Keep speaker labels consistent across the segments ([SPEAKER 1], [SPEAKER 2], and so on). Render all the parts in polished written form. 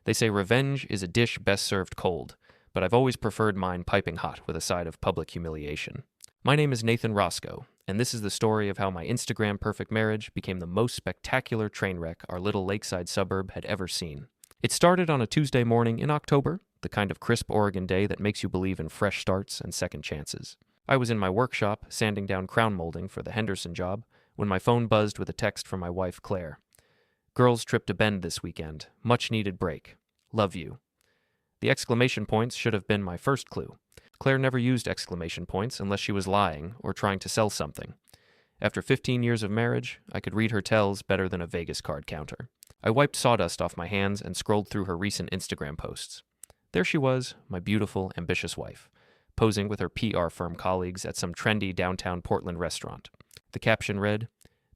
[SPEAKER 1] They say revenge is a dish best served cold, but I've always preferred mine piping hot with a side of public humiliation. My name is Nathan Roscoe, and this is the story of how my Instagram perfect marriage became the most spectacular train wreck our little lakeside suburb had ever seen. It started on a Tuesday morning in October, the kind of crisp Oregon day that makes you believe in fresh starts and second chances. I was in my workshop, sanding down crown molding for the Henderson job, when my phone buzzed with a text from my wife, Claire. Girls trip to Bend this weekend. Much needed break. Love you. The exclamation points should have been my first clue. Claire never used exclamation points unless she was lying or trying to sell something. After 15 years of marriage, I could read her tells better than a Vegas card counter. I wiped sawdust off my hands and scrolled through her recent Instagram posts. There she was, my beautiful, ambitious wife, posing with her PR firm colleagues at some trendy downtown Portland restaurant. The caption read,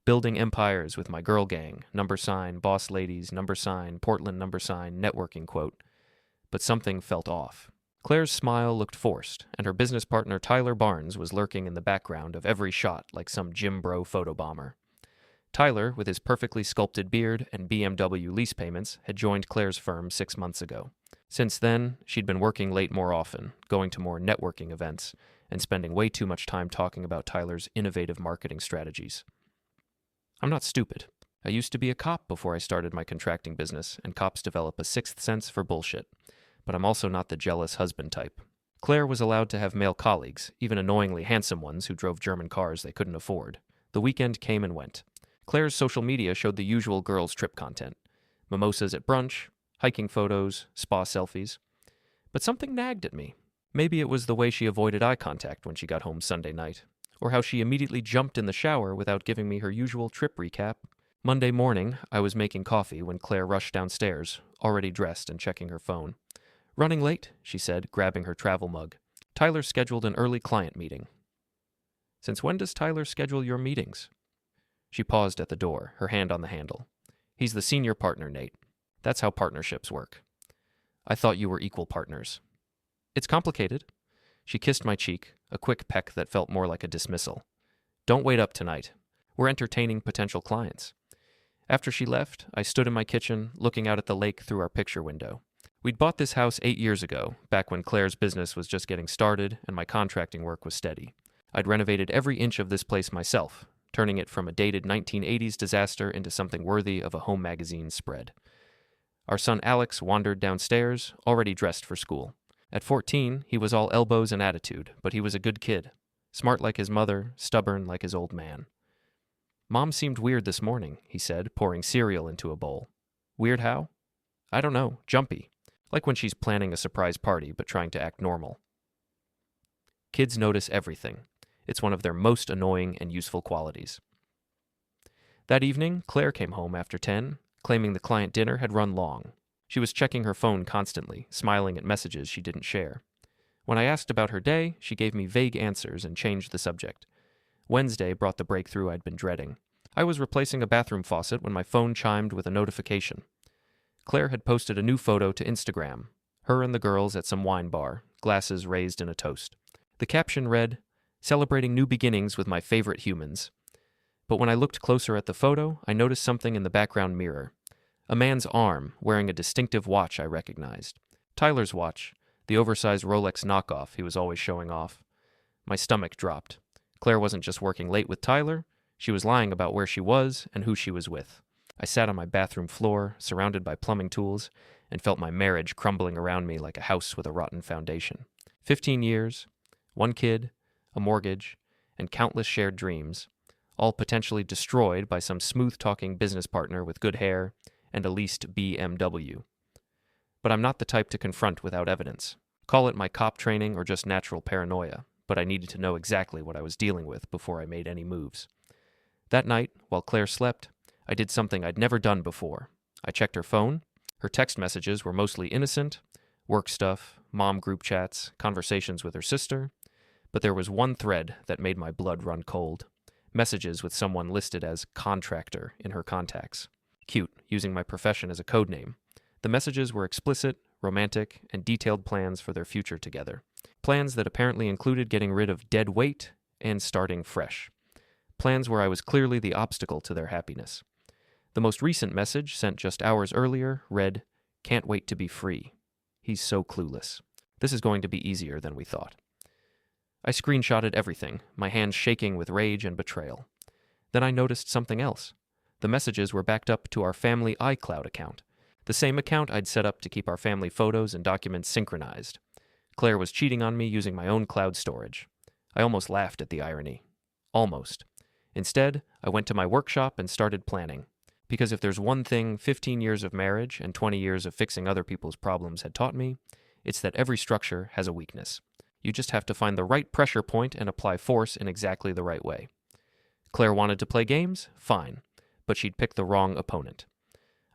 [SPEAKER 1] "Building empires with my girl gang, #, boss ladies, #, Portland, #, networking quote." But something felt off. Claire's smile looked forced, and her business partner Tyler Barnes was lurking in the background of every shot like some gym bro photobomber. Tyler, with his perfectly sculpted beard and BMW lease payments, had joined Claire's firm 6 months ago. Since then, she'd been working late more often, going to more networking events, and spending way too much time talking about Tyler's innovative marketing strategies. I'm not stupid. I used to be a cop before I started my contracting business, and cops develop a sixth sense for bullshit. But I'm also not the jealous husband type. Claire was allowed to have male colleagues, even annoyingly handsome ones who drove German cars they couldn't afford. The weekend came and went. Claire's social media showed the usual girls' trip content. Mimosas at brunch, hiking photos, spa selfies. But something nagged at me. Maybe it was the way she avoided eye contact when she got home Sunday night, or how she immediately jumped in the shower without giving me her usual trip recap. Monday morning, I was making coffee when Claire rushed downstairs, already dressed and checking her phone. "Running late," she said, grabbing her travel mug. "Tyler scheduled an early client meeting." "Since when does Tyler schedule your meetings?" She paused at the door, her hand on the handle. "He's the senior partner, Nate. That's how partnerships work. I thought you were equal partners." "It's complicated." She kissed my cheek, a quick peck that felt more like a dismissal. "Don't wait up tonight. We're entertaining potential clients." After she left, I stood in my kitchen, looking out at the lake through our picture window. We'd bought this house 8 years ago, back when Claire's business was just getting started and my contracting work was steady. I'd renovated every inch of this place myself, turning it from a dated 1980s disaster into something worthy of a home magazine spread. Our son Alex wandered downstairs, already dressed for school. At 14, he was all elbows and attitude, but he was a good kid. Smart like his mother, stubborn like his old man. "Mom seemed weird this morning," he said, pouring cereal into a bowl. "Weird how?" "I don't know, jumpy. Like when she's planning a surprise party but trying to act normal." Kids notice everything. It's one of their most annoying and useful qualities. That evening, Claire came home after 10, claiming the client dinner had run long. She was checking her phone constantly, smiling at messages she didn't share. When I asked about her day, she gave me vague answers and changed the subject. Wednesday brought the breakthrough I'd been dreading. I was replacing a bathroom faucet when my phone chimed with a notification. Claire had posted a new photo to Instagram, her and the girls at some wine bar, glasses raised in a toast. The caption read, "Celebrating new beginnings with my favorite humans." But when I looked closer at the photo, I noticed something in the background mirror. A man's arm, wearing a distinctive watch I recognized. Tyler's watch, the oversized Rolex knockoff he was always showing off. My stomach dropped. Claire wasn't just working late with Tyler, she was lying about where she was and who she was with. I sat on my bathroom floor, surrounded by plumbing tools, and felt my marriage crumbling around me like a house with a rotten foundation. 15 years, 1 kid, a mortgage, and countless shared dreams, all potentially destroyed by some smooth-talking business partner with good hair and a leased BMW. But I'm not the type to confront without evidence. Call it my cop training or just natural paranoia, but I needed to know exactly what I was dealing with before I made any moves. That night, while Claire slept, I did something I'd never done before. I checked her phone. Her text messages were mostly innocent, work stuff, mom group chats, conversations with her sister, but there was one thread that made my blood run cold. Messages with someone listed as contractor in her contacts. Cute, using my profession as a code name. The messages were explicit, romantic, and detailed plans for their future together. Plans that apparently included getting rid of dead weight and starting fresh. Plans where I was clearly the obstacle to their happiness. The most recent message, sent just hours earlier, read, Can't wait to be free. He's so clueless. This is going to be easier than we thought. I screenshotted everything, my hands shaking with rage and betrayal. Then I noticed something else. The messages were backed up to our family iCloud account, the same account I'd set up to keep our family photos and documents synchronized. Claire was cheating on me using my own cloud storage. I almost laughed at the irony. Almost. Instead, I went to my workshop and started planning. Because if there's one thing 15 years of marriage and 20 years of fixing other people's problems had taught me, it's that every structure has a weakness. You just have to find the right pressure point and apply force in exactly the right way. Claire wanted to play games? Fine. But she'd picked the wrong opponent.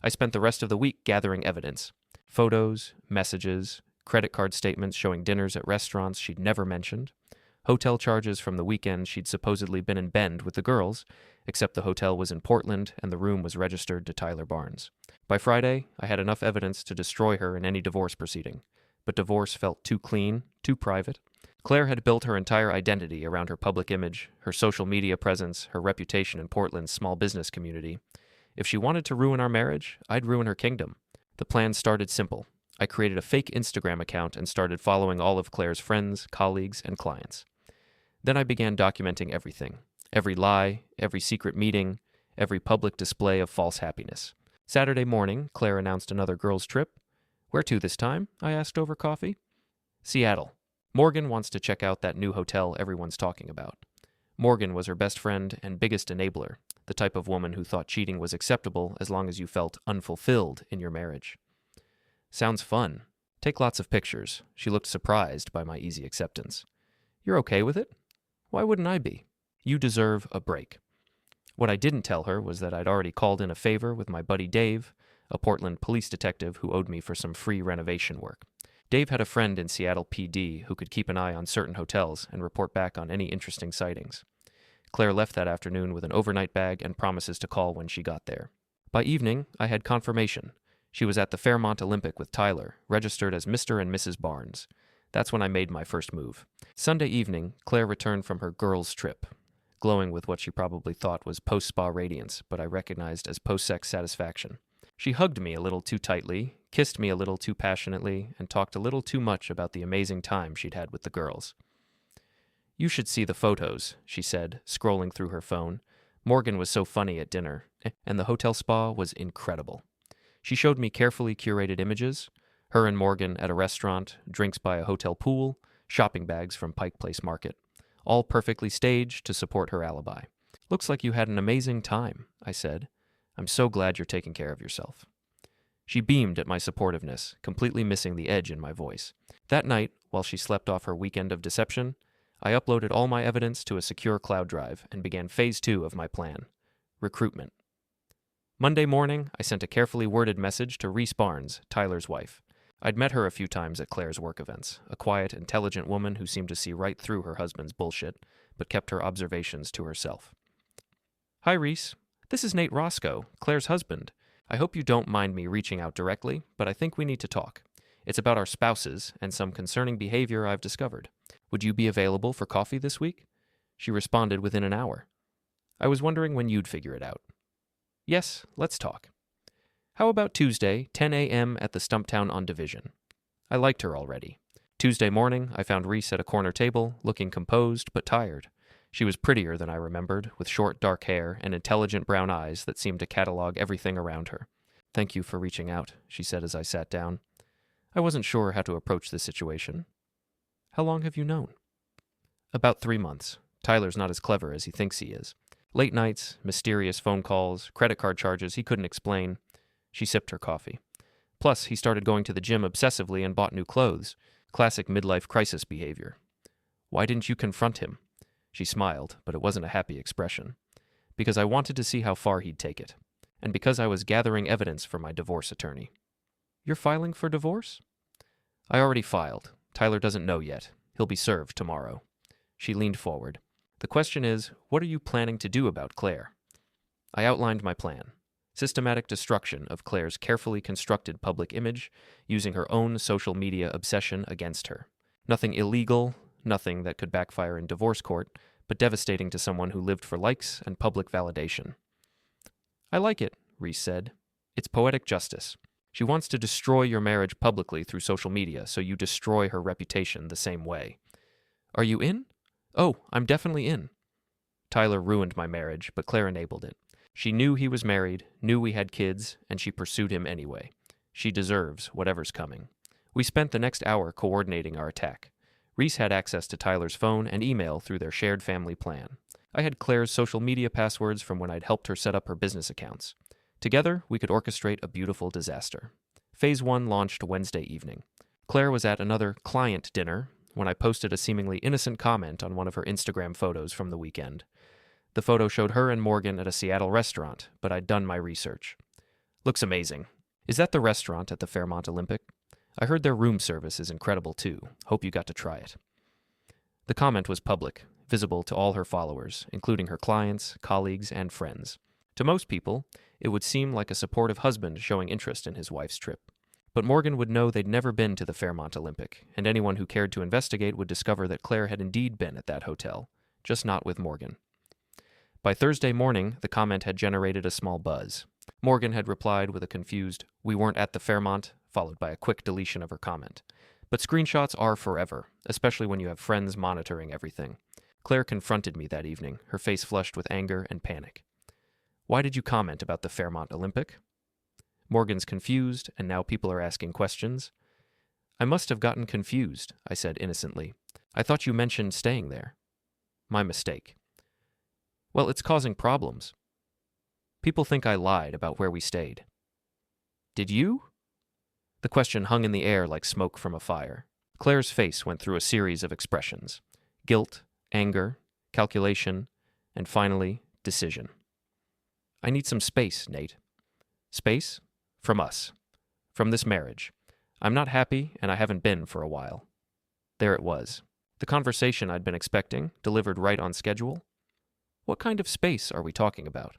[SPEAKER 1] I spent the rest of the week gathering evidence. Photos, messages, credit card statements showing dinners at restaurants she'd never mentioned, hotel charges from the weekend she'd supposedly been in Bend with the girls, except the hotel was in Portland and the room was registered to Tyler Barnes. By Friday, I had enough evidence to destroy her in any divorce proceeding. But divorce felt too clean, too private. Claire had built her entire identity around her public image, her social media presence, her reputation in Portland's small business community. If she wanted to ruin our marriage, I'd ruin her kingdom. The plan started simple. I created a fake Instagram account and started following all of Claire's friends, colleagues, and clients. Then I began documenting everything. Every lie, every secret meeting, every public display of false happiness. Saturday morning, Claire announced another girls' trip. Where to this time? I asked over coffee. Seattle. Morgan wants to check out that new hotel everyone's talking about. Morgan was her best friend and biggest enabler, the type of woman who thought cheating was acceptable as long as you felt unfulfilled in your marriage. Sounds fun. Take lots of pictures. She looked surprised by my easy acceptance. You're okay with it? Why wouldn't I be? You deserve a break. What I didn't tell her was that I'd already called in a favor with my buddy Dave, a Portland police detective who owed me for some free renovation work. Dave had a friend in Seattle PD who could keep an eye on certain hotels and report back on any interesting sightings. Claire left that afternoon with an overnight bag and promises to call when she got there. By evening, I had confirmation. She was at the Fairmont Olympic with Tyler, registered as Mr. and Mrs. Barnes. That's when I made my first move. Sunday evening, Claire returned from her girls' trip, glowing with what she probably thought was post-spa radiance, but I recognized as post-sex satisfaction. She hugged me a little too tightly, kissed me a little too passionately, and talked a little too much about the amazing time she'd had with the girls. You should see the photos, she said, scrolling through her phone. Morgan was so funny at dinner, and the hotel spa was incredible. She showed me carefully curated images, her and Morgan at a restaurant, drinks by a hotel pool, shopping bags from Pike Place Market, all perfectly staged to support her alibi. Looks like you had an amazing time, I said. I'm so glad you're taking care of yourself. She beamed at my supportiveness, completely missing the edge in my voice. That night, while she slept off her weekend of deception, I uploaded all my evidence to a secure cloud drive and began phase 2 of my plan, recruitment. Monday morning, I sent a carefully worded message to Reese Barnes, Tyler's wife. I'd met her a few times at Claire's work events, a quiet, intelligent woman who seemed to see right through her husband's bullshit, but kept her observations to herself. Hi, Reese. This is Nate Roscoe, Claire's husband. I hope you don't mind me reaching out directly, but I think we need to talk. It's about our spouses and some concerning behavior I've discovered. Would you be available for coffee this week? She responded within an hour. I was wondering when you'd figure it out. Yes, let's talk. How about Tuesday, 10 a.m. at the Stumptown on Division? I liked her already. Tuesday morning, I found Reese at a corner table, looking composed but tired. She was prettier than I remembered, with short dark hair and intelligent brown eyes that seemed to catalog everything around her. Thank you for reaching out, she said as I sat down. I wasn't sure how to approach this situation. How long have you known? About 3 months. Tyler's not as clever as he thinks he is. Late nights, mysterious phone calls, credit card charges he couldn't explain. She sipped her coffee. Plus, he started going to the gym obsessively and bought new clothes. Classic midlife crisis behavior. Why didn't you confront him? She smiled, but it wasn't a happy expression. Because I wanted to see how far he'd take it. And because I was gathering evidence for my divorce attorney. You're filing for divorce? I already filed. Tyler doesn't know yet. He'll be served tomorrow. She leaned forward. The question is, what are you planning to do about Claire? I outlined my plan. Systematic destruction of Claire's carefully constructed public image, using her own social media obsession against her. Nothing illegal, nothing that could backfire in divorce court, but devastating to someone who lived for likes and public validation. I like it, Reese said. It's poetic justice. She wants to destroy your marriage publicly through social media, so you destroy her reputation the same way. Are you in? Oh, I'm definitely in. Tyler ruined my marriage, but Claire enabled it. She knew he was married, knew we had kids, and she pursued him anyway. She deserves whatever's coming. We spent the next hour coordinating our attack. Reese had access to Tyler's phone and email through their shared family plan. I had Claire's social media passwords from when I'd helped her set up her business accounts. Together, we could orchestrate a beautiful disaster. Phase 1 launched Wednesday evening. Claire was at another client dinner when I posted a seemingly innocent comment on one of her Instagram photos from the weekend. The photo showed her and Morgan at a Seattle restaurant, but I'd done my research. Looks amazing. Is that the restaurant at the Fairmont Olympic? I heard their room service is incredible too. Hope you got to try it. The comment was public, visible to all her followers, including her clients, colleagues, and friends. To most people, it would seem like a supportive husband showing interest in his wife's trip. But Morgan would know they'd never been to the Fairmont Olympic, and anyone who cared to investigate would discover that Claire had indeed been at that hotel, just not with Morgan. By Thursday morning, the comment had generated a small buzz. Morgan had replied with a confused, "We weren't at the Fairmont," followed by a quick deletion of her comment. But screenshots are forever, especially when you have friends monitoring everything. Claire confronted me that evening, her face flushed with anger and panic. "Why did you comment about the Fairmont Olympic?" Morgan's confused, and now people are asking questions. "I must have gotten confused," I said innocently. "I thought you mentioned staying there." "My mistake." "Well, it's causing problems. People think I lied about where we stayed." "Did you?" The question hung in the air like smoke from a fire. Claire's face went through a series of expressions: guilt, anger, calculation, and finally, decision. "I need some space, Nate." "Space? From us. From this marriage. I'm not happy, and I haven't been for a while." There it was. The conversation I'd been expecting, delivered right on schedule. What kind of space are we talking about?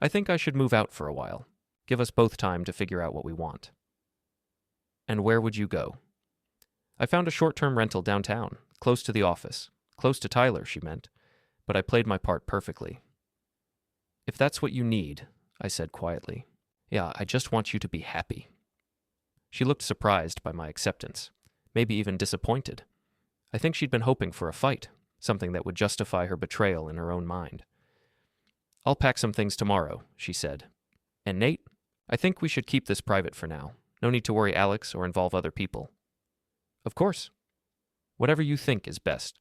[SPEAKER 1] "I think I should move out for a while. Give us both time to figure out what we want." "And where would you go?" "I found a short-term rental downtown, close to the office. Close to Tyler," she meant. But I played my part perfectly. "If that's what you need," I said quietly. "Yeah, I just want you to be happy." She looked surprised by my acceptance, maybe even disappointed. I think she'd been hoping for a fight, something that would justify her betrayal in her own mind. "I'll pack some things tomorrow," she said. "And Nate, I think we should keep this private for now. No need to worry Alex or involve other people." "Of course. Whatever you think is best."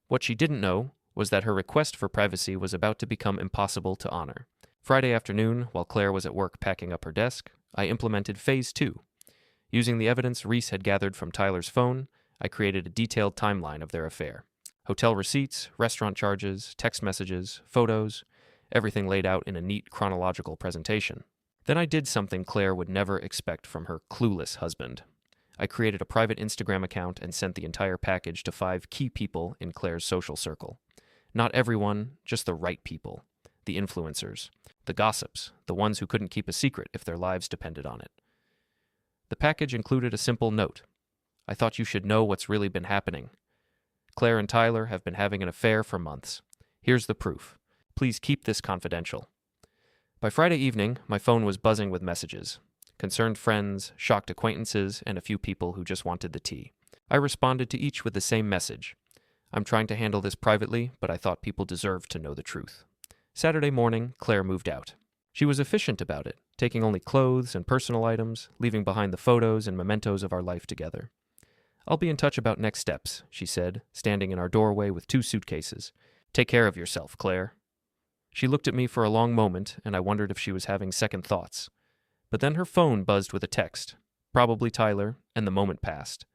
[SPEAKER 1] What she didn't know was that her request for privacy was about to become impossible to honor. Friday afternoon, while Claire was at work packing up her desk, I implemented Phase 2. Using the evidence Reese had gathered from Tyler's phone, I created a detailed timeline of their affair. Hotel receipts, restaurant charges, text messages, photos, everything laid out in a neat chronological presentation. Then I did something Claire would never expect from her clueless husband. I created a private Instagram account and sent the entire package to 5 key people in Claire's social circle. Not everyone, just the right people. The influencers. The gossips. The ones who couldn't keep a secret if their lives depended on it. The package included a simple note. "I thought you should know what's really been happening. Claire and Tyler have been having an affair for months. Here's the proof. Please keep this confidential." By Friday evening, my phone was buzzing with messages. Concerned friends, shocked acquaintances, and a few people who just wanted the tea. I responded to each with the same message. "I'm trying to handle this privately, but I thought people deserved to know the truth." Saturday morning, Claire moved out. She was efficient about it, taking only clothes and personal items, leaving behind the photos and mementos of our life together. "I'll be in touch about next steps," she said, standing in our doorway with 2 suitcases. "Take care of yourself, Claire." She looked at me for a long moment, and I wondered if she was having second thoughts. But then her phone buzzed with a text, probably Tyler, and the moment passed.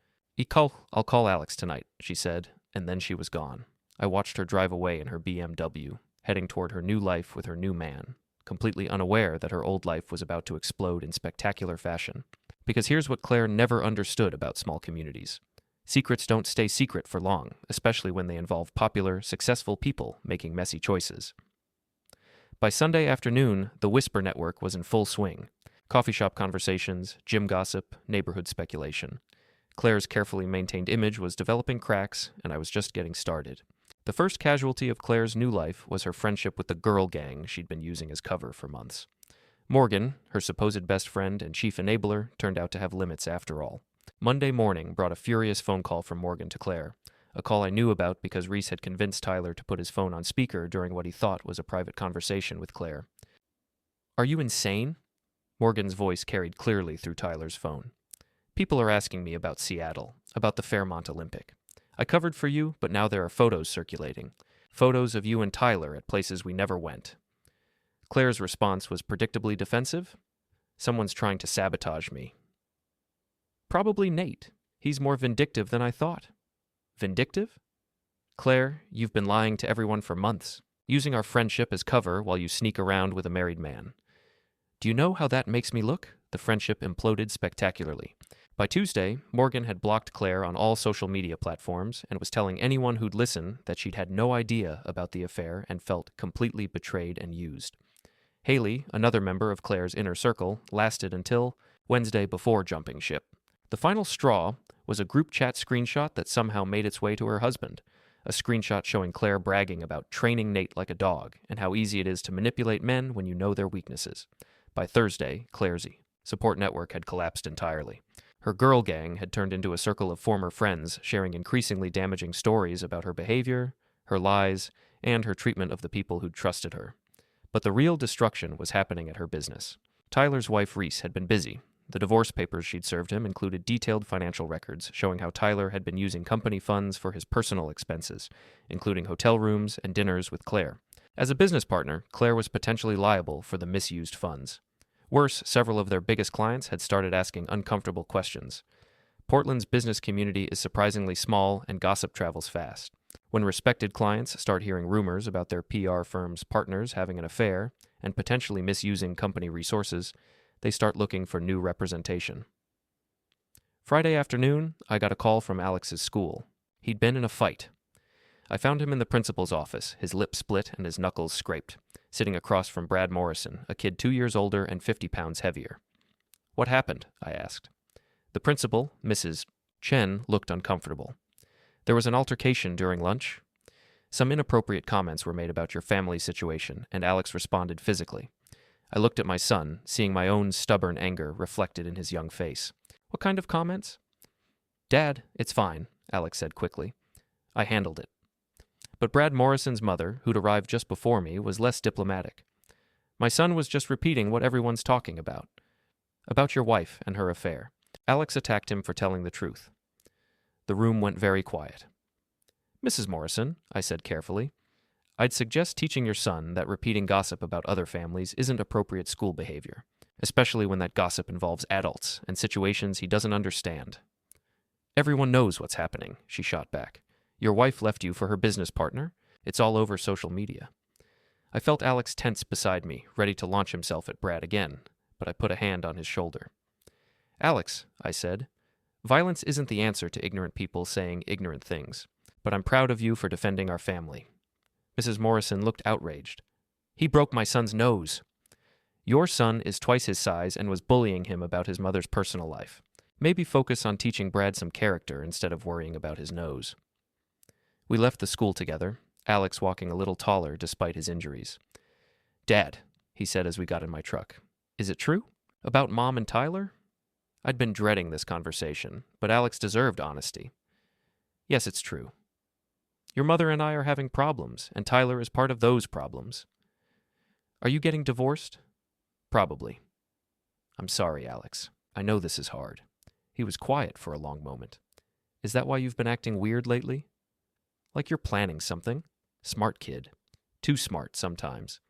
[SPEAKER 1] I'll call Alex tonight," she said, and then she was gone. I watched her drive away in her BMW, heading toward her new life with her new man, completely unaware that her old life was about to explode in spectacular fashion. Because here's what Claire never understood about small communities. Secrets don't stay secret for long, especially when they involve popular, successful people making messy choices. By Sunday afternoon, the Whisper Network was in full swing. Coffee shop conversations, gym gossip, neighborhood speculation. Claire's carefully maintained image was developing cracks, and I was just getting started. The first casualty of Claire's new life was her friendship with the girl gang she'd been using as cover for months. Morgan, her supposed best friend and chief enabler, turned out to have limits after all. Monday morning brought a furious phone call from Morgan to Claire, a call I knew about because Reese had convinced Tyler to put his phone on speaker during what he thought was a private conversation with Claire. "Are you insane?" Morgan's voice carried clearly through Tyler's phone. "People are asking me about Seattle, about the Fairmont Olympic. I covered for you, but now there are photos circulating. Photos of you and Tyler at places we never went." Claire's response was predictably defensive. "Someone's trying to sabotage me." "Probably Nate. He's more vindictive than I thought." "Vindictive?" "Claire, you've been lying to everyone for months, using our friendship as cover while you sneak around with a married man. Do you know how that makes me look?" The friendship imploded spectacularly. By Tuesday, Morgan had blocked Claire on all social media platforms and was telling anyone who'd listen that she'd had no idea about the affair and felt completely betrayed and used. Haley, another member of Claire's inner circle, lasted until Wednesday before jumping ship. The final straw was a group chat screenshot that somehow made its way to her husband, a screenshot showing Claire bragging about training Nate like a dog and how easy it is to manipulate men when you know their weaknesses. By Thursday, Claire's support network had collapsed entirely. Her girl gang had turned into a circle of former friends sharing increasingly damaging stories about her behavior, her lies, and her treatment of the people who'd trusted her. But the real destruction was happening at her business. Tyler's wife Reese had been busy. The divorce papers she'd served him included detailed financial records showing how Tyler had been using company funds for his personal expenses, including hotel rooms and dinners with Claire. As a business partner, Claire was potentially liable for the misused funds. Worse, several of their biggest clients had started asking uncomfortable questions. Portland's business community is surprisingly small and gossip travels fast. When respected clients start hearing rumors about their PR firm's partners having an affair and potentially misusing company resources, they start looking for new representation. Friday afternoon, I got a call from Alex's school. He'd been in a fight. I found him in the principal's office, his lip split and his knuckles scraped, sitting across from Brad Morrison, a kid 2 years older and 50 pounds heavier. "What happened?" I asked. The principal, Mrs. Chen, looked uncomfortable. "There was an altercation during lunch. Some inappropriate comments were made about your family situation, and Alex responded physically. I looked at my son, seeing my own stubborn anger reflected in his young face. What kind of comments?" "Dad, it's fine," Alex said quickly. "I handled it." But Brad Morrison's mother, who'd arrived just before me, was less diplomatic. "My son was just repeating what everyone's talking about your wife and her affair." Alex attacked him for telling the truth. The room went very quiet. "Mrs. Morrison," I said carefully, "I'd suggest teaching your son that repeating gossip about other families isn't appropriate school behavior, especially when that gossip involves adults and situations he doesn't understand." "Everyone knows what's happening," she shot back. "Your wife left you for her business partner. It's all over social media." I felt Alex tense beside me, ready to launch himself at Brad again, but I put a hand on his shoulder. "Alex," I said, "violence isn't the answer to ignorant people saying ignorant things, but I'm proud of you for defending our family." Mrs. Morrison looked outraged. "He broke my son's nose." "Your son is twice his size and was bullying him about his mother's personal life. Maybe focus on teaching Brad some character instead of worrying about his nose." We left the school together, Alex walking a little taller despite his injuries. "Dad," he said as we got in my truck, "is it true? About Mom and Tyler?" I'd been dreading this conversation, but Alex deserved honesty. "Yes, it's true. Your mother and I are having problems, and Tyler is part of those problems." "Are you getting divorced?" "Probably." "I'm sorry, Alex. I know this is hard." He was quiet for a long moment. "Is that why you've been acting weird lately? Like you're planning something. Smart kid. Too smart sometimes."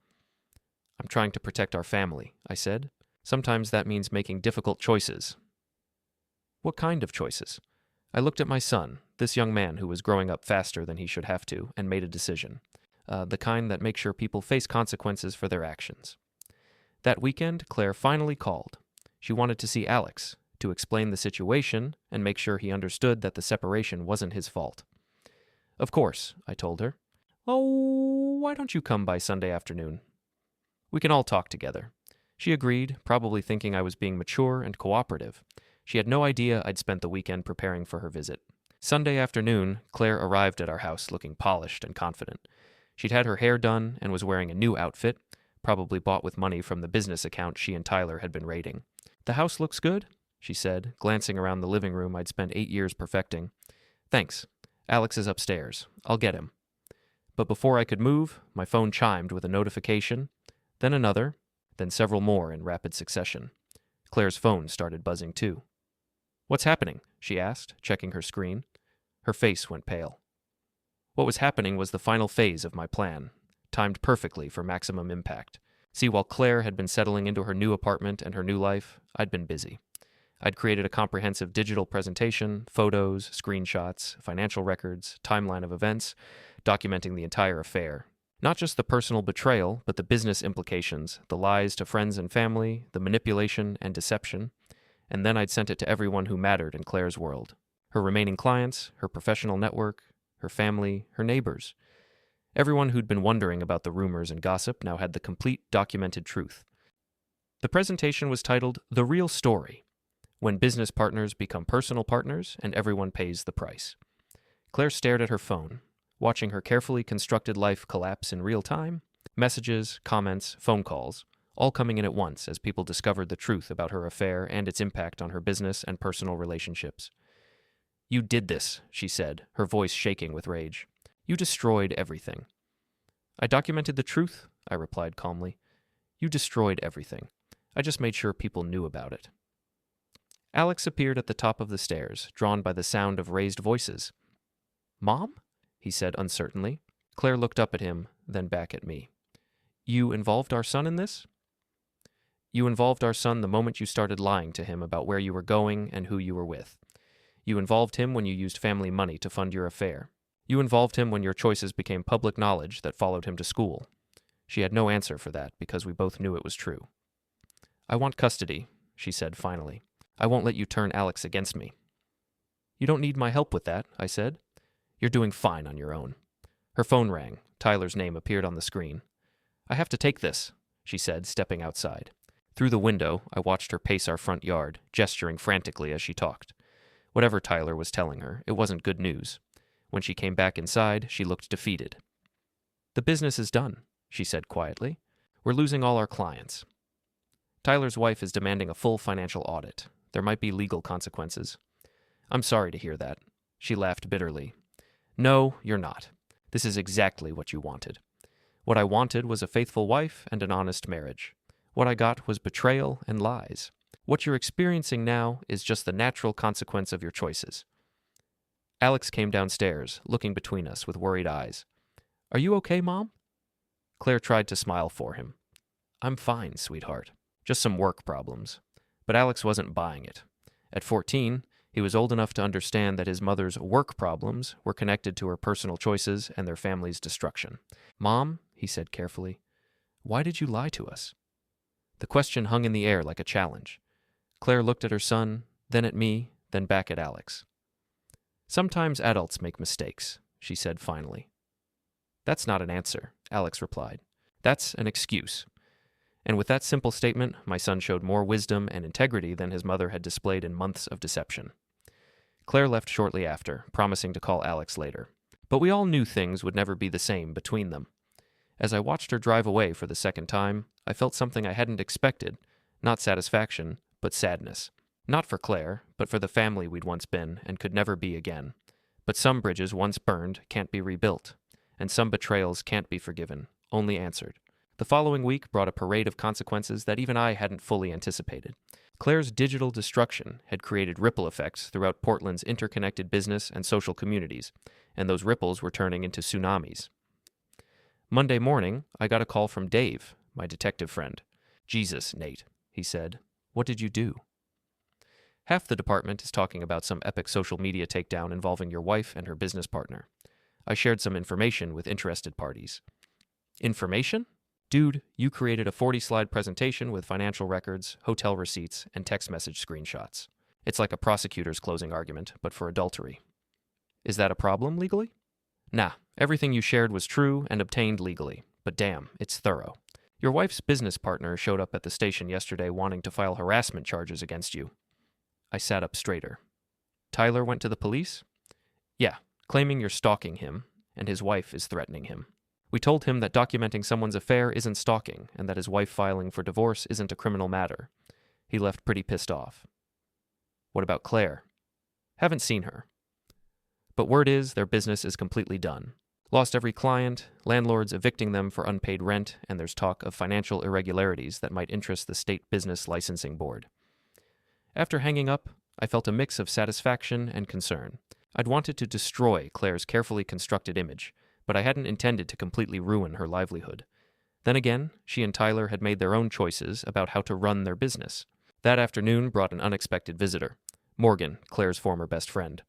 [SPEAKER 1] "I'm trying to protect our family," I said. "Sometimes that means making difficult choices." "What kind of choices?" I looked at my son, this young man who was growing up faster than he should have to, and made a decision. The kind that makes sure people face consequences for their actions. That weekend, Claire finally called. She wanted to see Alex, to explain the situation and make sure he understood that the separation wasn't his fault. "Of course," I told her. "Oh, why don't you come by Sunday afternoon? We can all talk together." She agreed, probably thinking I was being mature and cooperative. She had no idea I'd spent the weekend preparing for her visit. Sunday afternoon, Claire arrived at our house looking polished and confident. She'd had her hair done and was wearing a new outfit, probably bought with money from the business account she and Tyler had been raiding. "The house looks good," she said, glancing around the living room I'd spent 8 years perfecting. "Thanks. Alex is upstairs. I'll get him." But before I could move, my phone chimed with a notification, then another, then several more in rapid succession. Claire's phone started buzzing too. "What's happening?" she asked, checking her screen. Her face went pale. What was happening was the final phase of my plan, timed perfectly for maximum impact. See, while Claire had been settling into her new apartment and her new life, I'd been busy. I'd created a comprehensive digital presentation, photos, screenshots, financial records, timeline of events, documenting the entire affair. Not just the personal betrayal, but the business implications, the lies to friends and family, the manipulation and deception. And then I'd sent it to everyone who mattered in Claire's world. Her remaining clients, her professional network, her family, her neighbors. Everyone who'd been wondering about the rumors and gossip now had the complete documented truth. The presentation was titled "The Real Story: When Business Partners Become Personal Partners and Everyone Pays the Price." Claire stared at her phone, watching her carefully constructed life collapse in real time. Messages, comments, phone calls, all coming in at once as people discovered the truth about her affair and its impact on her business and personal relationships. "You did this," she said, her voice shaking with rage. "You destroyed everything." "I documented the truth," I replied calmly. "You destroyed everything. I just made sure people knew about it." Alex appeared at the top of the stairs, drawn by the sound of raised voices. "Mom?" he said uncertainly. Claire looked up at him, then back at me. "You involved our son in this?" "You involved our son the moment you started lying to him about where you were going and who you were with. You involved him when you used family money to fund your affair. You involved him when your choices became public knowledge that followed him to school." She had no answer for that because we both knew it was true. "I want custody," she said finally. "I won't let you turn Alex against me." "You don't need my help with that," I said. "You're doing fine on your own." Her phone rang. Tyler's name appeared on the screen. "I have to take this," she said, stepping outside. Through the window, I watched her pace our front yard, gesturing frantically as she talked. Whatever Tyler was telling her, it wasn't good news. When she came back inside, she looked defeated. "The business is done," she said quietly. "We're losing all our clients. Tyler's wife is demanding a full financial audit. There might be legal consequences." "I'm sorry to hear that." She laughed bitterly. "No, you're not. This is exactly what you wanted. What I wanted was a faithful wife and an honest marriage. What I got was betrayal and lies. What you're experiencing now is just the natural consequence of your choices." Alex came downstairs, looking between us with worried eyes. "Are you okay, Mom?" Claire tried to smile for him. "I'm fine, sweetheart. Just some work problems." But Alex wasn't buying it. At 14, he was old enough to understand that his mother's work problems were connected to her personal choices and their family's destruction. "Mom," he said carefully, "why did you lie to us?" The question hung in the air like a challenge. Claire looked at her son, then at me, then back at Alex. "Sometimes adults make mistakes," she said finally. "That's not an answer," Alex replied. "That's an excuse." And with that simple statement, my son showed more wisdom and integrity than his mother had displayed in months of deception. Claire left shortly after, promising to call Alex later. But we all knew things would never be the same between them. As I watched her drive away for the second time, I felt something I hadn't expected, not satisfaction, but sadness. Not for Claire, but for the family we'd once been and could never be again. But some bridges once burned can't be rebuilt, and some betrayals can't be forgiven, only answered. The following week brought a parade of consequences that even I hadn't fully anticipated. Claire's digital destruction had created ripple effects throughout Portland's interconnected business and social communities, and those ripples were turning into tsunamis. Monday morning, I got a call from Dave, my detective friend. "Jesus, Nate," he said. "What did you do?" "Half the department is talking about some epic social media takedown involving your wife and her business partner. I shared some information with interested parties." "Information?" "Dude, you created a 40-slide presentation with financial records, hotel receipts, and text message screenshots. It's like a prosecutor's closing argument, but for adultery." "Is that a problem legally?" "Nah, everything you shared was true and obtained legally, but damn, it's thorough. Your wife's business partner showed up at the station yesterday wanting to file harassment charges against you." I sat up straighter. "Tyler went to the police?" "Yeah, claiming you're stalking him, and his wife is threatening him." We told him that documenting someone's affair isn't stalking and that his wife filing for divorce isn't a criminal matter. He left pretty pissed off. What about Claire? Haven't seen her. But word is their business is completely done. Lost every client, landlords evicting them for unpaid rent, and there's talk of financial irregularities that might interest the State Business Licensing Board. After hanging up, I felt a mix of satisfaction and concern. I'd wanted to destroy Claire's carefully constructed image, but I hadn't intended to completely ruin her livelihood. Then again, she and Tyler had made their own choices about how to run their business. That afternoon brought an unexpected visitor. Morgan, Claire's former best friend.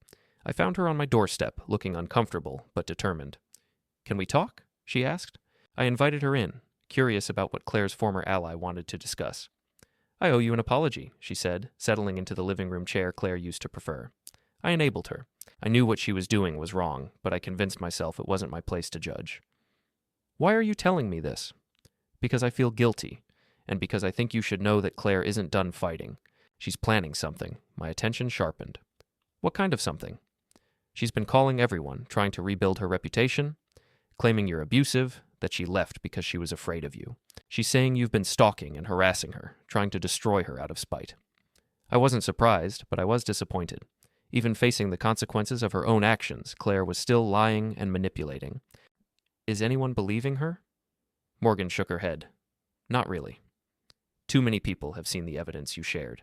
[SPEAKER 1] I found her on my doorstep, looking uncomfortable but determined. "Can we talk?" she asked. I invited her in, curious about what Claire's former ally wanted to discuss. "I owe you an apology," she said, settling into the living room chair Claire used to prefer. I enabled her. I knew what she was doing was wrong, but I convinced myself it wasn't my place to judge. "Why are you telling me this?" "Because I feel guilty, and because I think you should know that Claire isn't done fighting. She's planning something." My attention sharpened. "What kind of something?" "She's been calling everyone, trying to rebuild her reputation, claiming you're abusive, that she left because she was afraid of you. She's saying you've been stalking and harassing her, trying to destroy her out of spite." I wasn't surprised, but I was disappointed. Even facing the consequences of her own actions, Claire was still lying and manipulating. "Is anyone believing her?" Morgan shook her head. "Not really. Too many people have seen the evidence you shared.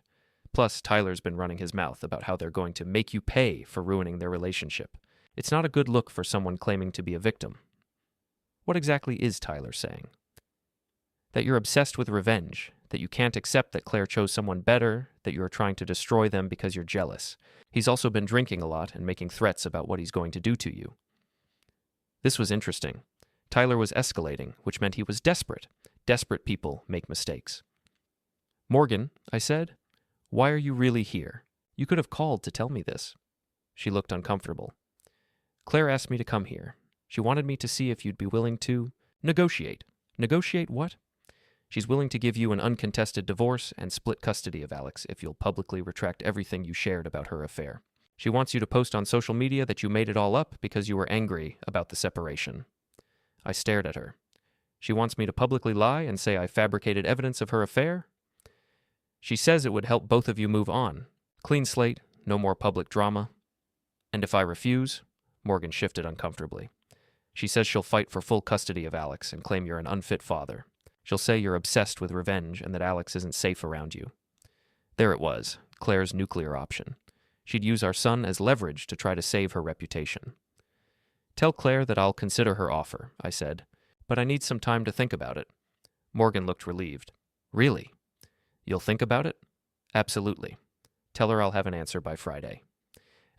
[SPEAKER 1] Plus, Tyler's been running his mouth about how they're going to make you pay for ruining their relationship. It's not a good look for someone claiming to be a victim." "What exactly is Tyler saying?" "That you're obsessed with revenge, that you can't accept that Claire chose someone better, that you are trying to destroy them because you're jealous. He's also been drinking a lot and making threats about what he's going to do to you." This was interesting. Tyler was escalating, which meant he was desperate. Desperate people make mistakes. "Morgan," I said, "why are you really here? You could have called to tell me this." She looked uncomfortable. "Claire asked me to come here. She wanted me to see if you'd be willing to negotiate." "Negotiate what?" "She's willing to give you an uncontested divorce and split custody of Alex if you'll publicly retract everything you shared about her affair. She wants you to post on social media that you made it all up because you were angry about the separation." I stared at her. "She wants me to publicly lie and say I fabricated evidence of her affair?" "She says it would help both of you move on. Clean slate, no more public drama." "And if I refuse?" Morgan shifted uncomfortably. "She says she'll fight for full custody of Alex and claim you're an unfit father. She'll say you're obsessed with revenge and that Alex isn't safe around you." There it was, Claire's nuclear option. She'd use our son as leverage to try to save her reputation. "Tell Claire that I'll consider her offer," I said, "but I need some time to think about it." Morgan looked relieved. "Really? You'll think about it?" "Absolutely. Tell her I'll have an answer by Friday."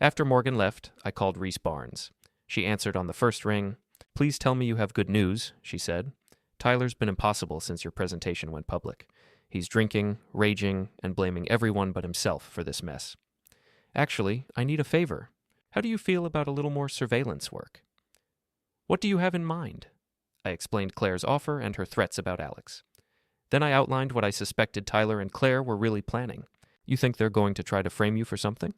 [SPEAKER 1] After Morgan left, I called Reese Barnes. She answered on the first ring. "Please tell me you have good news," she said. "Tyler's been impossible since your presentation went public. He's drinking, raging, and blaming everyone but himself for this mess. Actually, I need a favor. How do you feel about a little more surveillance work?" "What do you have in mind?" I explained Claire's offer and her threats about Alex. Then I outlined what I suspected Tyler and Claire were really planning. "You think they're going to try to frame you for something?"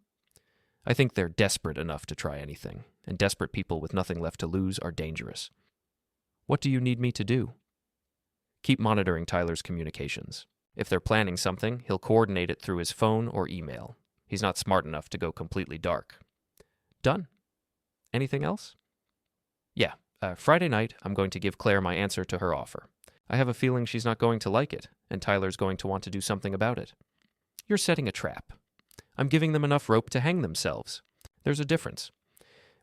[SPEAKER 1] "I think they're desperate enough to try anything, and desperate people with nothing left to lose are dangerous." "What do you need me to do?" "Keep monitoring Tyler's communications. If they're planning something, he'll coordinate it through his phone or email. He's not smart enough to go completely dark." "Done. Anything else?" "Yeah. Friday night, I'm going to give Claire my answer to her offer. I have a feeling she's not going to like it, and Tyler's going to want to do something about it." "You're setting a trap." "I'm giving them enough rope to hang themselves. There's a difference."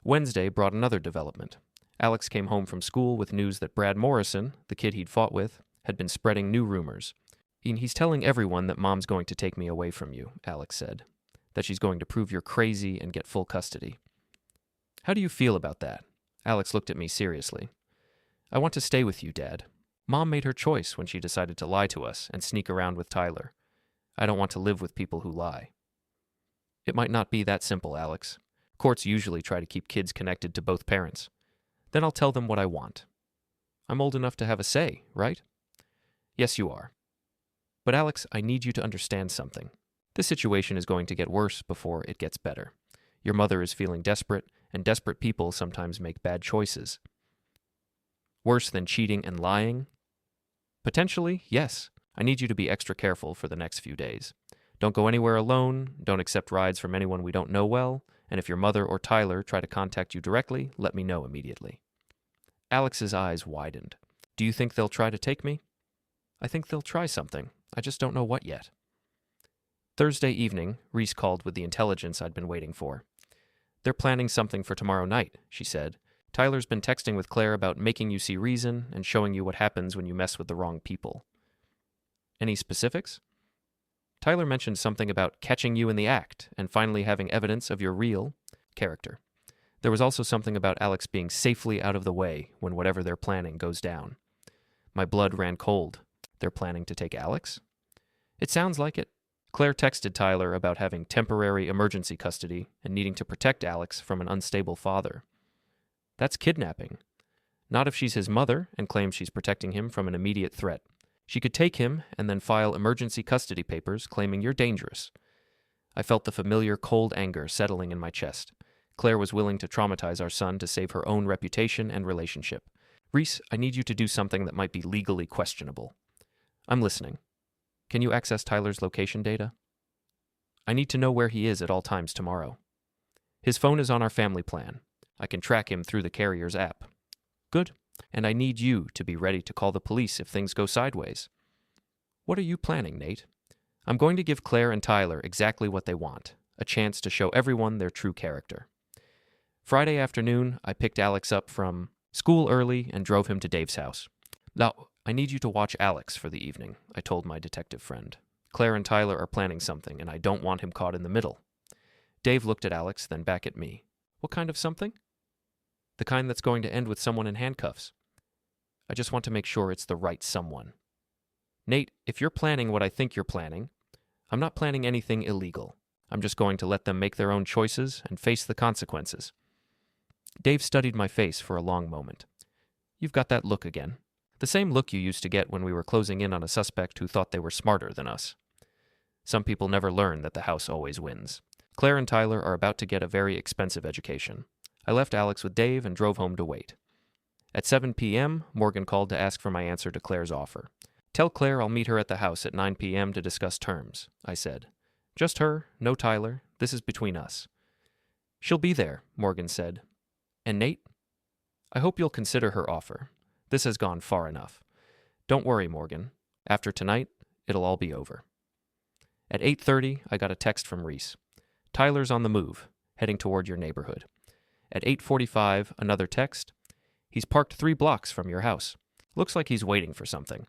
[SPEAKER 1] Wednesday brought another development. Alex came home from school with news that Brad Morrison, the kid he'd fought with, had been spreading new rumors. "He's telling everyone that Mom's going to take me away from you," Alex said. "That she's going to prove you're crazy and get full custody." "How do you feel about that?" Alex looked at me seriously. "I want to stay with you, Dad. Mom made her choice when she decided to lie to us and sneak around with Tyler. I don't want to live with people who lie." "It might not be that simple, Alex. Courts usually try to keep kids connected to both parents. Then I'll tell them what I want." "I'm old enough to have a say, right?" "Yes, you are. But Alex, I need you to understand something. This situation is going to get worse before it gets better. Your mother is feeling desperate, and desperate people sometimes make bad choices." Worse than cheating and lying? Potentially, yes. I need you to be extra careful for the next few days. Don't go anywhere alone, don't accept rides from anyone we don't know well, and if your mother or Tyler try to contact you directly, let me know immediately. Alex's eyes widened. Do you think they'll try to take me? I think they'll try something. I just don't know what yet. Thursday evening, Reese called with the intelligence I'd been waiting for. They're planning something for tomorrow night, she said. Tyler's been texting with Claire about making you see reason and showing you what happens when you mess with the wrong people. Any specifics? Tyler mentioned something about catching you in the act and finally having evidence of your real character. There was also something about Alex being safely out of the way when whatever they're planning goes down. My blood ran cold. They're planning to take Alex? It sounds like it. Claire texted Tyler about having temporary emergency custody and needing to protect Alex from an unstable father. That's kidnapping. Not if she's his mother and claims she's protecting him from an immediate threat. She could take him and then file emergency custody papers claiming you're dangerous. I felt the familiar cold anger settling in my chest. Claire was willing to traumatize our son to save her own reputation and relationship. Reese, I need you to do something that might be legally questionable. I'm listening. Can you access Tyler's location data? I need to know where he is at all times tomorrow. His phone is on our family plan. I can track him through the carrier's app. Good. And I need you to be ready to call the police if things go sideways. What are you planning, Nate? I'm going to give Claire and Tyler exactly what they want, a chance to show everyone their true character. Friday afternoon, I picked Alex up from school early and drove him to Dave's house. Now, I need you to watch Alex for the evening, I told my detective friend. Claire and Tyler are planning something, and I don't want him caught in the middle. Dave looked at Alex, then back at me. What kind of something? The kind that's going to end with someone in handcuffs. I just want to make sure it's the right someone. Nate, if you're planning what I think you're planning, I'm not planning anything illegal. I'm just going to let them make their own choices and face the consequences. Dave studied my face for a long moment. You've got that look again. The same look you used to get when we were closing in on a suspect who thought they were smarter than us. Some people never learn that the house always wins. Claire and Tyler are about to get a very expensive education. I left Alex with Dave and drove home to wait. At 7 p.m., Morgan called to ask for my answer to Claire's offer. Tell Claire I'll meet her at the house at 9 p.m. to discuss terms, I said. Just her, no Tyler. This is between us. She'll be there, Morgan said. And Nate? I hope you'll consider her offer. This has gone far enough. Don't worry, Morgan. After tonight, it'll all be over. At 8:30, I got a text from Reese. Tyler's on the move, heading toward your neighborhood. At 8:45, another text. He's parked 3 blocks from your house. Looks like he's waiting for something.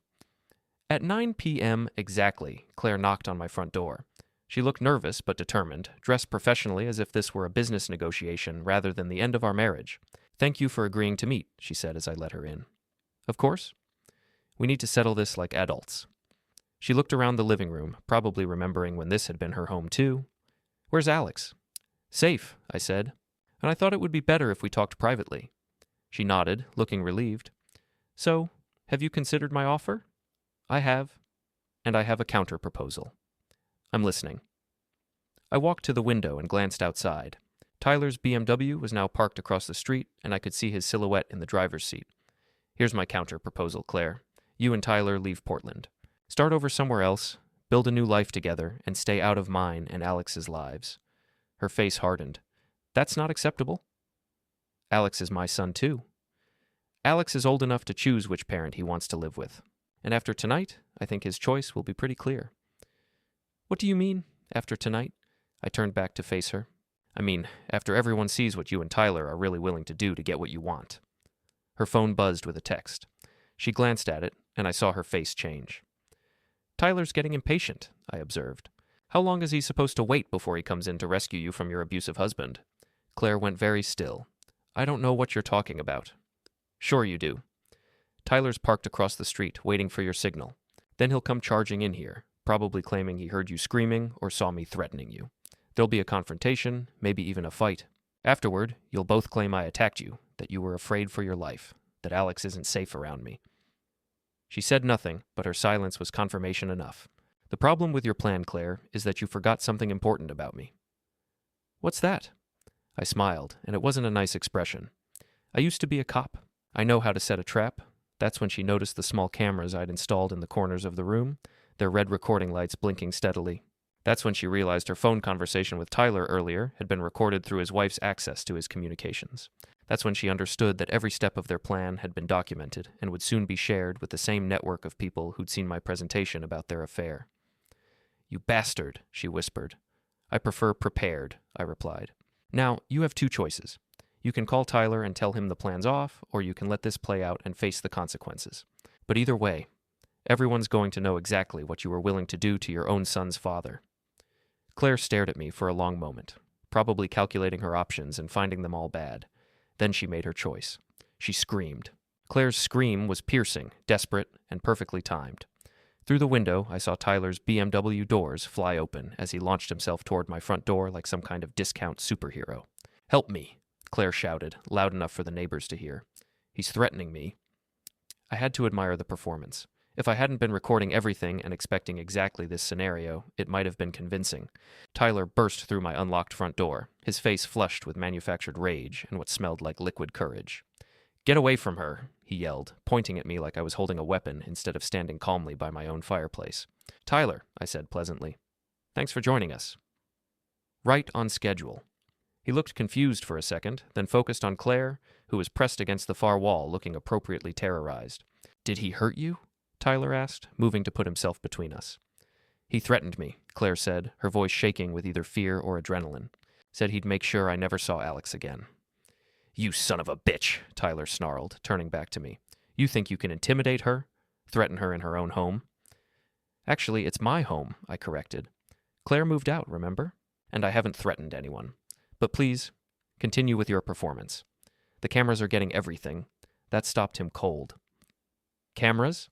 [SPEAKER 1] At 9 p.m. exactly, Claire knocked on my front door. She looked nervous but determined, dressed professionally as if this were a business negotiation rather than the end of our marriage. Thank you for agreeing to meet, she said as I let her in. Of course. We need to settle this like adults. She looked around the living room, probably remembering when this had been her home too. Where's Alex? Safe, I said. And I thought it would be better if we talked privately. She nodded, looking relieved. So, have you considered my offer? I have. And I have a counter-proposal. I'm listening. I walked to the window and glanced outside. Tyler's BMW was now parked across the street, and I could see his silhouette in the driver's seat. Here's my counter-proposal, Claire. You and Tyler leave Portland. Start over somewhere else, build a new life together, and stay out of mine and Alex's lives. Her face hardened. That's not acceptable. Alex is my son, too. Alex is old enough to choose which parent he wants to live with. And after tonight, I think his choice will be pretty clear. What do you mean, after tonight? I turned back to face her. I mean, after everyone sees what you and Tyler are really willing to do to get what you want. Her phone buzzed with a text. She glanced at it, and I saw her face change. Tyler's getting impatient, I observed. How long is he supposed to wait before he comes in to rescue you from your abusive husband? Claire went very still. I don't know what you're talking about. Sure you do. Tyler's parked across the street, waiting for your signal. Then he'll come charging in here, probably claiming he heard you screaming or saw me threatening you. There'll be a confrontation, maybe even a fight. Afterward, you'll both claim I attacked you, that you were afraid for your life, that Alex isn't safe around me. She said nothing, but her silence was confirmation enough. The problem with your plan, Claire, is that you forgot something important about me. What's that? I smiled, and it wasn't a nice expression. I used to be a cop. I know how to set a trap, That's when she noticed the small cameras I'd installed in the corners of the room, their red recording lights blinking steadily. That's when she realized her phone conversation with Tyler earlier had been recorded through his wife's access to his communications. That's when she understood that every step of their plan had been documented and would soon be shared with the same network of people who'd seen my presentation about their affair. "You bastard," she whispered. "I prefer prepared," I replied. "Now, you have two choices. You can call Tyler and tell him the plan's off, or you can let this play out and face the consequences. But either way, everyone's going to know exactly what you were willing to do to your own son's father." Claire stared at me for a long moment, probably calculating her options and finding them all bad. Then she made her choice. She screamed. Claire's scream was piercing, desperate, and perfectly timed. Through the window, I saw Tyler's BMW doors fly open as he launched himself toward my front door like some kind of discount superhero. "Help me," Claire shouted, loud enough for the neighbors to hear. "He's threatening me." I had to admire the performance. If I hadn't been recording everything and expecting exactly this scenario, it might have been convincing. Tyler burst through my unlocked front door, his face flushed with manufactured rage and what smelled like liquid courage. "Get away from her," he yelled, pointing at me like I was holding a weapon instead of standing calmly by my own fireplace. "Tyler," I said pleasantly. "Thanks for joining us." Right on schedule. He looked confused for a second, then focused on Claire, who was pressed against the far wall, looking appropriately terrorized. "Did he hurt you?" Tyler asked, moving to put himself between us. "He threatened me," Claire said, her voice shaking with either fear or adrenaline. "Said he'd make sure I never saw Alex again." "You son of a bitch," Tyler snarled, turning back to me. "You think you can intimidate her? Threaten her in her own home?" "Actually, it's my home," I corrected. "Claire moved out, remember? And I haven't threatened anyone. But please, continue with your performance. The cameras are getting everything." That stopped him cold. "Cameras?"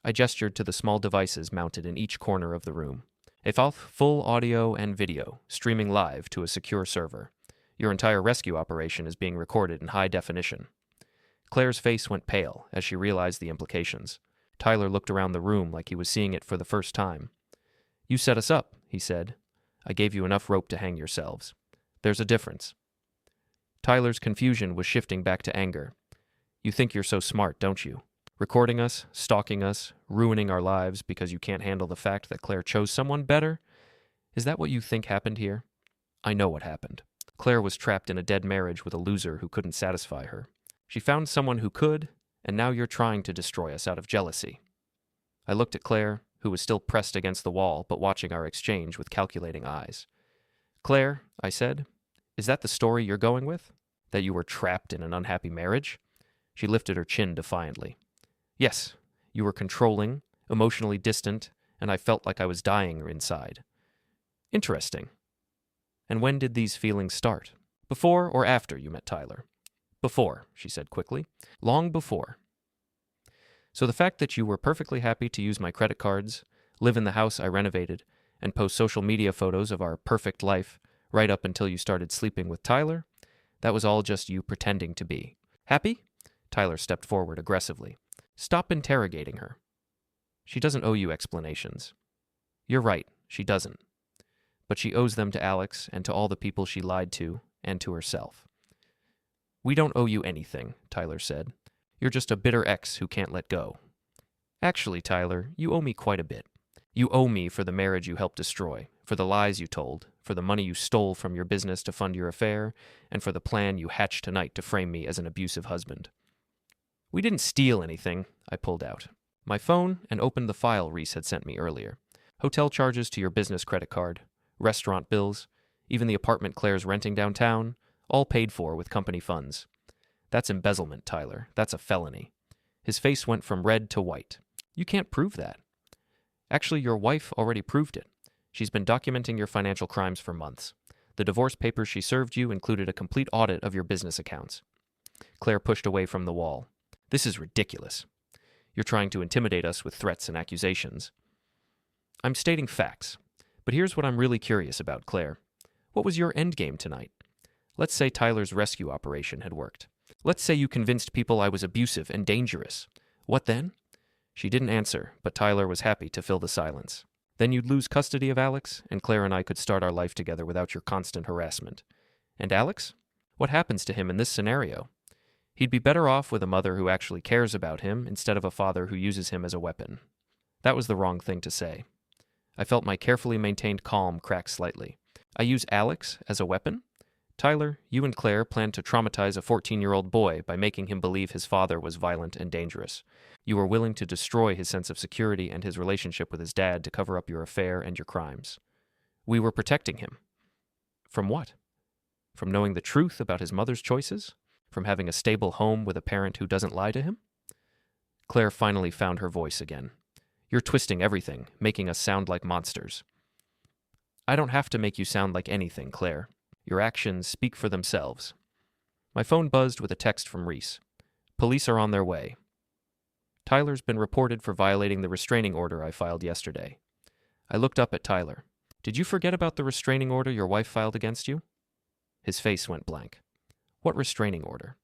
[SPEAKER 1] I gestured to the small devices mounted in each corner of the room. "A full audio and video, streaming live to a secure server. Your entire rescue operation is being recorded in high definition." Claire's face went pale as she realized the implications. Tyler looked around the room like he was seeing it for the first time. "You set us up," he said. "I gave you enough rope to hang yourselves. There's a difference." Tyler's confusion was shifting back to anger. "You think you're so smart, don't you? Recording us, stalking us, ruining our lives because you can't handle the fact that Claire chose someone better? Is that what you think happened here?" I know what happened. Claire was trapped in a dead marriage with a loser who couldn't satisfy her. She found someone who could, and now you're trying to destroy us out of jealousy. I looked at Claire, who was still pressed against the wall but watching our exchange with calculating eyes. "Claire," I said, "is that the story you're going with? That you were trapped in an unhappy marriage?" She lifted her chin defiantly. "Yes, you were controlling, emotionally distant, and I felt like I was dying inside." "Interesting. And when did these feelings start? Before or after you met Tyler?" "Before," she said quickly. "Long before." "So the fact that you were perfectly happy to use my credit cards, live in the house I renovated, and post social media photos of our perfect life right up until you started sleeping with Tyler, that was all just you pretending to be happy?" Tyler stepped forward aggressively. "Stop interrogating her. She doesn't owe you explanations." "You're right, she doesn't. But she owes them to Alex and to all the people she lied to, and to herself." "We don't owe you anything," Tyler said. "You're just a bitter ex who can't let go." "Actually, Tyler, you owe me quite a bit. You owe me for the marriage you helped destroy, for the lies you told, for the money you stole from your business to fund your affair, and for the plan you hatched tonight to frame me as an abusive husband." "We didn't steal anything," I pulled out. My phone and opened the file Reese had sent me earlier. Hotel charges to your business credit card, restaurant bills, even the apartment Claire's renting downtown, all paid for with company funds. "That's embezzlement, Tyler. That's a felony." His face went from red to white. "You can't prove that." "Actually, your wife already proved it. She's been documenting your financial crimes for months. The divorce papers she served you included a complete audit of your business accounts." Claire pushed away from the wall. "This is ridiculous. You're trying to intimidate us with threats and accusations." "I'm stating facts. But here's what I'm really curious about, Claire. What was your endgame tonight? Let's say Tyler's rescue operation had worked. Let's say you convinced people I was abusive and dangerous. What then?" She didn't answer, but Tyler was happy to fill the silence. "Then you'd lose custody of Alex, and Claire and I could start our life together without your constant harassment. And Alex? What happens to him in this scenario? He'd be better off with a mother who actually cares about him instead of a father who uses him as a weapon. That was the wrong thing to say. I felt my carefully maintained calm crack slightly. I use Alex as a weapon? Tyler, you and Claire planned to traumatize a 14-year-old boy by making him believe his father was violent and dangerous. You were willing to destroy his sense of security and his relationship with his dad to cover up your affair and your crimes. We were protecting him. From what? From knowing the truth about his mother's choices? From having a stable home with a parent who doesn't lie to him? Claire finally found her voice again. You're twisting everything, making us sound like monsters. I don't have to make you sound like anything, Claire. Your actions speak for themselves. My phone buzzed with a text from Reese. Police are on their way. Tyler's been reported for violating the restraining order I filed yesterday. I looked up at Tyler. Did you forget about the restraining order your wife filed against you? His face went blank. What restraining order?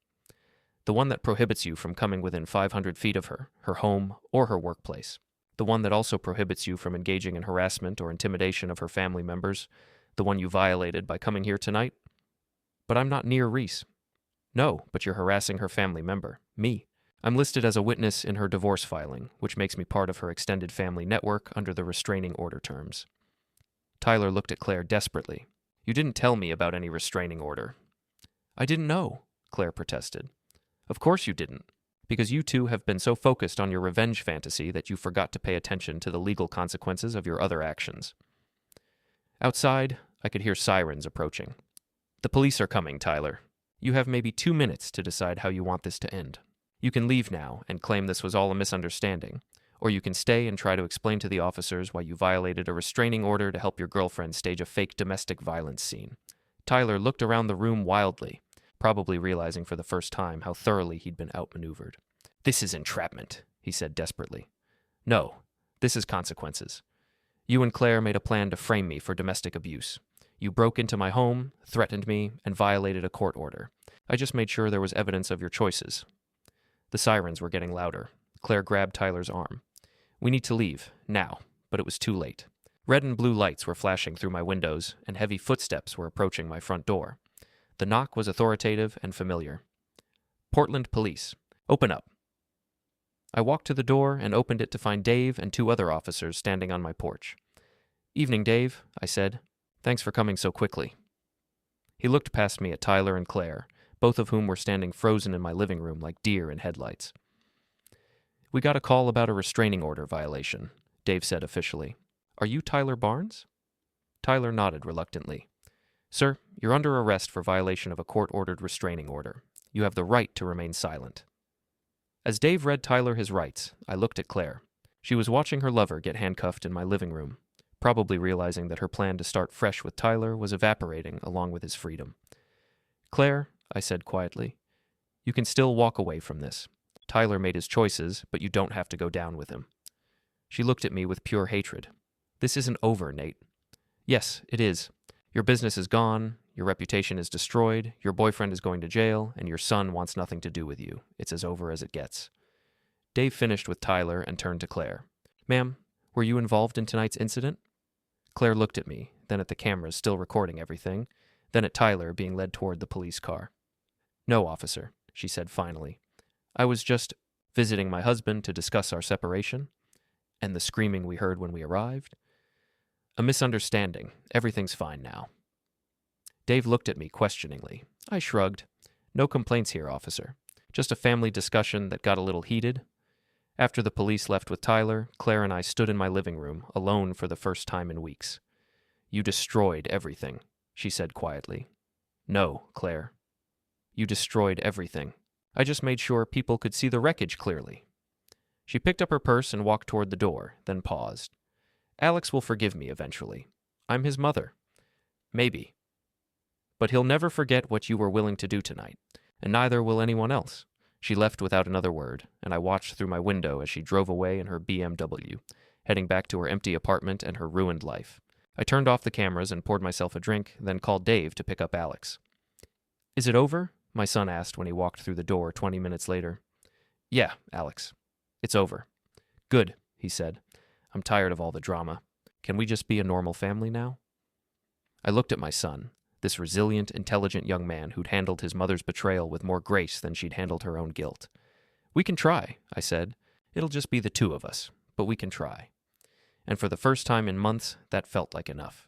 [SPEAKER 1] The one that prohibits you from coming within 500 feet of her home, or her workplace. The one that also prohibits you from engaging in harassment or intimidation of her family members. The one you violated by coming here tonight. But I'm not near Reese. No, but you're harassing her family member, me. I'm listed as a witness in her divorce filing, which makes me part of her extended family network under the restraining order terms. Tyler looked at Claire desperately. You didn't tell me about any restraining order. I didn't know, Claire protested. Of course you didn't, because you two have been so focused on your revenge fantasy that you forgot to pay attention to the legal consequences of your other actions. Outside, I could hear sirens approaching. The police are coming, Tyler. You have maybe 2 minutes to decide how you want this to end. You can leave now and claim this was all a misunderstanding, or you can stay and try to explain to the officers why you violated a restraining order to help your girlfriend stage a fake domestic violence scene. Tyler looked around the room wildly, probably realizing for the first time how thoroughly he'd been outmaneuvered. This is entrapment, he said desperately. No, this is consequences. You and Claire made a plan to frame me for domestic abuse. You broke into my home, threatened me, and violated a court order. I just made sure there was evidence of your choices. The sirens were getting louder. Claire grabbed Tyler's arm. We need to leave, now, but it was too late. Red and blue lights were flashing through my windows, and heavy footsteps were approaching my front door. The knock was authoritative and familiar. Portland Police. Open up. I walked to the door and opened it to find Dave and 2 other officers standing on my porch. Evening, Dave, I said. Thanks for coming so quickly. He looked past me at Tyler and Claire, both of whom were standing frozen in my living room like deer in headlights. We got a call about a restraining order violation, Dave said officially. Are you Tyler Barnes? Tyler nodded reluctantly. Sir, you're under arrest for violation of a court-ordered restraining order. You have the right to remain silent. As Dave read Tyler his rights, I looked at Claire. She was watching her lover get handcuffed in my living room, probably realizing that her plan to start fresh with Tyler was evaporating along with his freedom. Claire, I said quietly, you can still walk away from this. Tyler made his choices, but you don't have to go down with him. She looked at me with pure hatred. This isn't over, Nate. Yes, it is. Your business is gone, your reputation is destroyed, your boyfriend is going to jail, and your son wants nothing to do with you. It's as over as it gets. Dave finished with Tyler and turned to Claire. Ma'am, were you involved in tonight's incident? Claire looked at me, then at the cameras still recording everything, then at Tyler being led toward the police car. No, officer, she said finally. I was just visiting my husband to discuss our separation, and the screaming we heard when we arrived. A misunderstanding. Everything's fine now. Dave looked at me questioningly. I shrugged. No complaints here, officer. Just a family discussion that got a little heated. After the police left with Tyler, Claire and I stood in my living room, alone for the first time in weeks. You destroyed everything, she said quietly. No, Claire. You destroyed everything. I just made sure people could see the wreckage clearly. She picked up her purse and walked toward the door, then paused. Alex will forgive me eventually. I'm his mother. Maybe. But he'll never forget what you were willing to do tonight, and neither will anyone else. She left without another word, and I watched through my window as she drove away in her BMW, heading back to her empty apartment and her ruined life. I turned off the cameras and poured myself a drink, then called Dave to pick up Alex. Is it over? My son asked when he walked through the door 20 minutes later. Yeah, Alex. It's over. Good, he said. I'm tired of all the drama. Can we just be a normal family now? I looked at my son. this resilient, intelligent young man who'd handled his mother's betrayal with more grace than she'd handled her own guilt. "We can try," I said. "It'll just be the two of us, but we can try." And for the first time in months, that felt like enough.